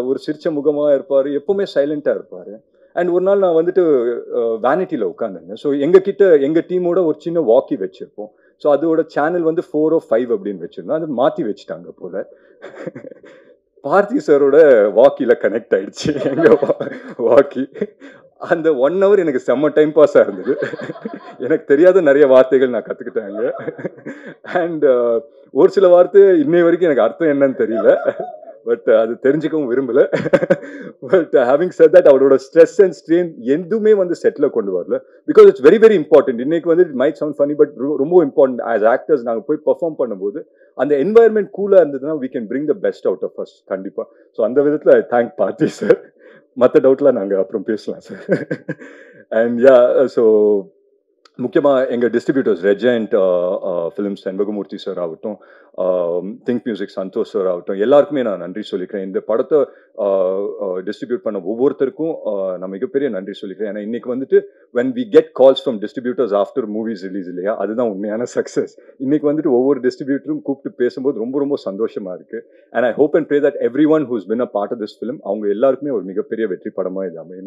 ஒரு சிரிச்ச முகமாக இருப்பார், எப்போவுமே சைலண்ட்டாக இருப்பார். அண்ட் ஒரு நாள் நான் வந்துட்டு வேனிட்டியில் உட்காந்துருந்தேன். ஸோ எங்கள் டீமோட ஒரு சின்ன வாக்கி வச்சுருப்போம். ஸோ அதோட சேனல் வந்து 4 or 5 அப்படின்னு வச்சுருந்தோம். அது மாற்றி வச்சுட்டாங்க போல். பார்த்தி சாரோட வாக்கியில் கனெக்ட் ஆயிடுச்சு எங்கள் வாக்கி. அந்த 1 hour எனக்கு செம்ம டைம் பாஸாக இருந்தது. எனக்கு தெரியாத நிறைய வார்த்தைகள் நான் கற்றுக்கிட்டேங்க. அண்ட் ஒரு சில வார்த்தை இன்னை வரைக்கும் எனக்கு அர்த்தம் என்னன்னு தெரியல. பட் அது தெரிஞ்சுக்கவும் விரும்பல. பட் ஹேவிங் செட் தட் அவரோட ஸ்ட்ரெஸ் அண்ட் ஸ்ட்ரெயின் எதுவுமே வந்து செட்டில் கொண்டு வரல. Because it's very very important. இன்னைக்கு வந்து it might sound funny, but ரொம்ப இம்பார்ட்டன்ட். ஆஸ் ஆக்டர்ஸ் நாங்கள் போய் பெர்ஃபார்ம் பண்ணும்போது அந்த என்வாயர்மெண்ட் கூலாக இருந்ததுன்னா we can bring the best out of us கண்டிப்பாக. ஸோ அந்த விதத்தில் ஐ தேங்க் பார்த்தி சார். மற்ற டவுட்லாம் நாங்கள் அப்புறம் பேசலாம் சார். அண்ட் யா, ஸோ முக்கியமாக எங்கள் distributors Regent films Shenbagamoorthy sir ஆகட்டும், திங்க் மியூசிக் சந்தோஷ் சார் ஆகட்டும், எல்லாருக்குமே நான் நன்றி சொல்லிக்கிறேன். இந்த படத்தை டிஸ்ட்ரிபியூட் பண்ண ஒவ்வொருத்தருக்கும் நான் மிகப்பெரிய நன்றி சொல்லிக்கிறேன். ஏன்னா இன்னைக்கு வந்துட்டு when we get calls from distributors after movies release இல்லையா, அதுதான் உண்மையான சக்ஸஸ். இன்னைக்கு வந்துட்டு ஒவ்வொரு டிஸ்ட்ரிபியூட்டரும் கூப்பிட்டு பேசும்போது ரொம்ப ரொம்ப சந்தோஷமா இருக்கு. And I hope and pray that everyone who's been a part of this film அவங்க எல்லாருக்குமே ஒரு மிகப்பெரிய வெற்றி படமாக இது அமையும்.